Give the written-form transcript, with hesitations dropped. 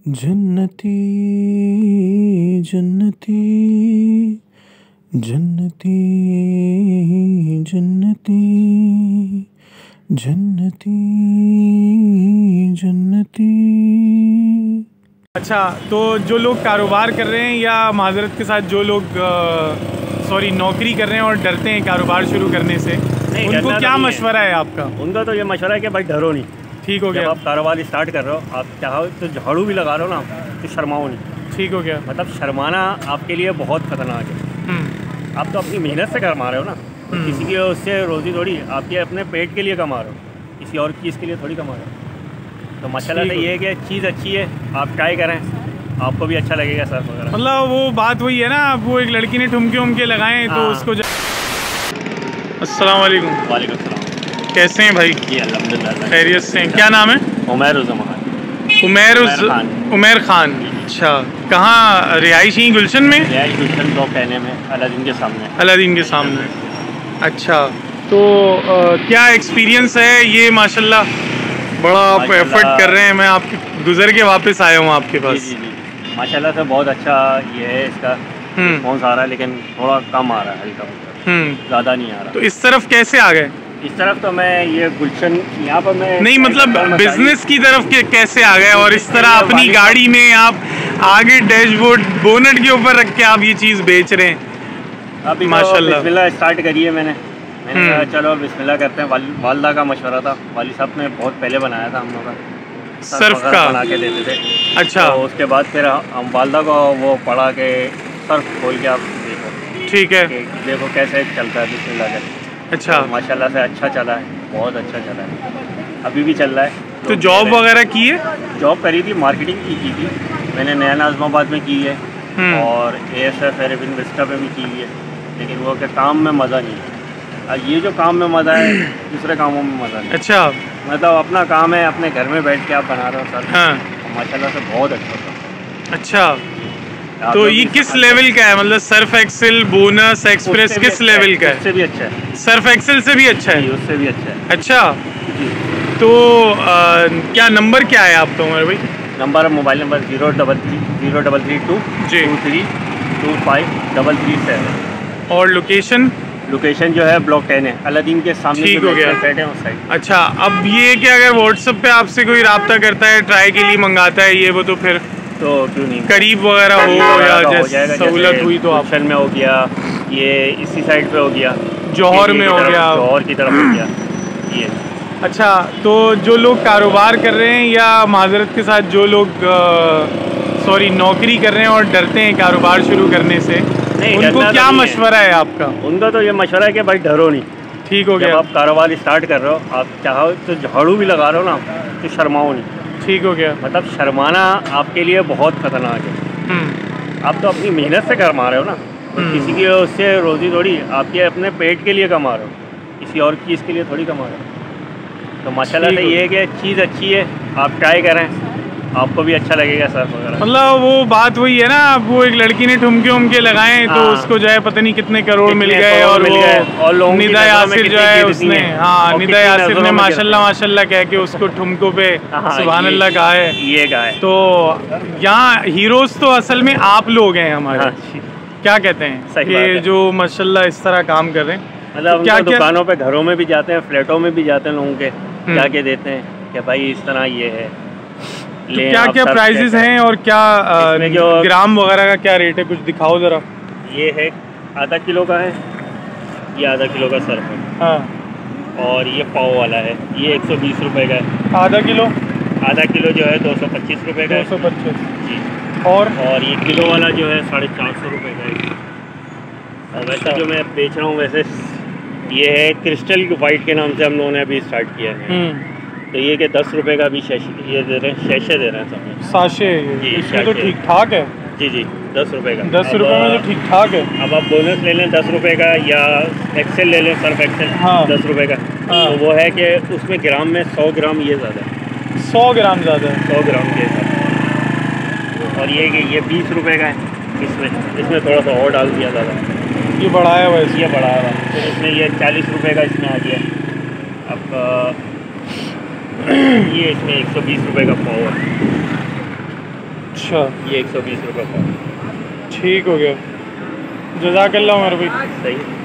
जन्नती जन्नती जन्नती जन्नती जन्नती जन्नती। अच्छा, तो जो लोग कारोबार कर रहे हैं या माजरत के साथ जो लोग नौकरी कर रहे हैं और डरते हैं कारोबार शुरू करने से, उनको क्या मशवरा है आपका? उनका तो ये मशवरा है कि भाई डरो नहीं। ठीक हो गया। जब आप कारोबार स्टार्ट कर रहे हो, आप चाहो तो झाड़ू भी लगा रहे हो ना, तो शर्माओ नहीं। ठीक हो गया। मतलब शर्माना आपके लिए बहुत खतरनाक है। आप तो अपनी मेहनत से कमा रहे हो ना, किसी की उससे रोजी थोड़ी, आपके अपने पेट के लिए कमा रहे हो, किसी और चीज़ के लिए थोड़ी कमा रहे हो। तो माशाल्लाह से ये है कि चीज़ अच्छी है, आप ट्राई करें, आपको भी अच्छा लगेगा सर वगैरह। मतलब वो बात वही है ना, वो एक लड़की ने ठुमके उमके लगाए तो उसको अस्सलाम वालेकुम। वालेकुम सलाम। कैसे हैं भाई? जी अल्हम्दुलिल्लाह खैरियत से हैं। क्या नाम है? उमैर खान। अच्छा, कहाँ रिहायशी? गुलशन में? गुलशन ब्लॉक कहने में, अलादीन के सामने। अलादीन के सामने। अच्छा, तो क्या एक्सपीरियंस है ये? माशाल्लाह बड़ा आप एफर्ट कर रहे हैं। मैं आपके गुजर के वापस आया हूँ आपके पास। जी जी, माशाल्लाह से बहुत अच्छा ये है, इसका रिस्पॉन्स आ रहा है, लेकिन थोड़ा कम आ रहा है, हल्का ज़्यादा नहीं आ रहा। तो इस तरफ कैसे आ गए? इस तरफ तो मैं ये गुलशन यहाँ पर मैं नहीं, मतलब बिजनेस की तरफ कैसे आ गए? और इस तरह अपनी गाड़ी में आप आगे डैशबोर्ड बोनट के ऊपर रख के आप ये चीज़ बेच रहे हैं। अभी माशाल्लाह बिस्मिल्लाह स्टार्ट करी है मैंने कहा चलो बिस्मिल्लाह करते हैं। वालदा का मशवरा था, वाली साहब ने बहुत पहले बनाया था हम लोग का, सर्फ का बना के देते थे। अच्छा, तो उसके बाद फिर हम वालदा को वो पढ़ा के सर्फ खोल के आप देखो। ठीक है, देखो कैसे चलता है बिस्मिल्लाह का। अच्छा, तो माशाल्लाह से अच्छा चला है, बहुत अच्छा चला है, अभी भी चल रहा है। तो जॉब वगैरह की है? जॉब करी थी, मार्केटिंग की थी मैंने, नया नाज़माबाद में की है और ASF एरेबिन विस्टा में भी की है, लेकिन वो के काम में मज़ा नहीं है। ये जो काम में मज़ा है, दूसरे कामों में मज़ा नहीं। अच्छा, मतलब अपना काम है, अपने घर में बैठ के आप बना रहे हो सर। हाँ, माशाल्लाह से बहुत अच्छा था। अच्छा, तो ये किस लेवल का है? मतलब सर्फ एक्सेल, बोनस, एक्सप्रेस किस लेवल का है? उससे भी अच्छा है। सर्फ एक्सेल से भी अच्छा है? उससे भी अच्छा है। अच्छा जी। तो क्या नंबर क्या है आपका उमर भाई? नंबर, मोबाइल नंबर 0332 जी 23253337। और लोकेशन? लोकेशन जो है ब्लॉक 10 है, अलादीन के सामने। ठीक हो गया। है उस साइड। अच्छा, अब ये कि अगर व्हाट्सएप पे आपसे कोई रब्ता करता है, ट्राई के लिए मंगाता है ये वो, तो फिर तो क्यों नहीं, करीब वगैरह हो या जैसे सहूलत हुई तो आप ऑप्शन में हो गया, ये इसी साइड पे हो गया, जौहर में हो गया, जौहर की तरफ हो गया ये। अच्छा, तो जो लोग कारोबार कर रहे हैं या माजरत के साथ जो लोग नौकरी कर रहे हैं और डरते हैं कारोबार शुरू करने से, उनको क्या मशवरा है आपका? उनका तो ये मशवरा है कि भाई डरो नहीं। ठीक हो गया। जब आप कारोबार स्टार्ट कर रहे हो, आप चाहो तो झाड़ू भी लगा रहे हो ना, तो शर्माओ नहीं। ठीक हो गया। मतलब शर्माना आपके लिए बहुत खतरनाक है। आप तो अपनी मेहनत से कमा रहे हो ना, किसी की उससे रोजी थोड़ी, आपके अपने पेट के लिए कमा रहे हो, किसी और चीज़ के लिए थोड़ी कमा रहे हो। तो माशाल्लाह से ये है कि चीज़ अच्छी है, आप ट्राई करें, आपको भी अच्छा लगेगा सर वगैरह। मतलब वो बात वही है ना, वो एक लड़की ने ठुमके उमके लगाए तो उसको जो है पता नहीं कितने करोड़ मिल गए, और निदा यासिर जो है उसने, हाँ, निदा यासिर ने माशाल्लाह कह के उसको ठुमकों पे सुभान अल्लाह कहा है। ये कहा है। तो यहाँ हीरोज तो असल में आप लोग हैं हमारे। क्या कहते हैं कि जो माशाल्लाह इस तरह काम कर रहे हैं? मतलब क्या दुकानों पे, घरों में भी जाते हैं, फ्लैटों में भी जाते हैं, लोगों के जाके देते हैं कि भाई इस तरह ये है। तो क्या क्या प्राइजेस हैं और क्या ग्राम वगैरह का क्या रेट है? कुछ दिखाओ ज़रा। ये है आधा किलो का है, ये आधा किलो का सर्फ है। हाँ। और ये पाव वाला है, ये 120 रुपये का है। आधा किलो? आधा किलो जो है 225 रुपये का है। 225 जी। और ये किलो वाला जो है 450 रुपये का है। और वैसे जो मैं बेच रहा हूँ, वैसे ये है क्रिस्टल वाइट के नाम से हम लोगों ने अभी स्टार्ट किया है। तो ये कि 10 रुपये का भी ये दे रहे हैं, शैशे दे रहे हैं सब। साशे? इसमें तो ठीक ठाक है। जी जी, 10 रुपये का। 10 रुपये में तो ठीक ठाक है। अब आप बोनस ले लें 10 रुपये का, या एक्सेल ले लें, सर्फ एक्सेल। हाँ। 10 रुपये का। हाँ। तो वो है कि उसमें ग्राम में 100 ग्राम ये ज़्यादा है। 100 ग्राम ज़्यादा है? 100 ग्राम के साथ। और ये 20 रुपये का है। इसमें थोड़ा सा और डाल दिया ज़्यादा, ये बढ़ाया हुआ है। ये बढ़ाया हुआ। फिर इसमें ये 40 रुपये का इसमें आ गया। अब ये इसमें 120 रुपये का पाव है। अच्छा, ये 120 रुपये पाव। ठीक हो गया, जज़ाकल्लाह उमर भाई। सही।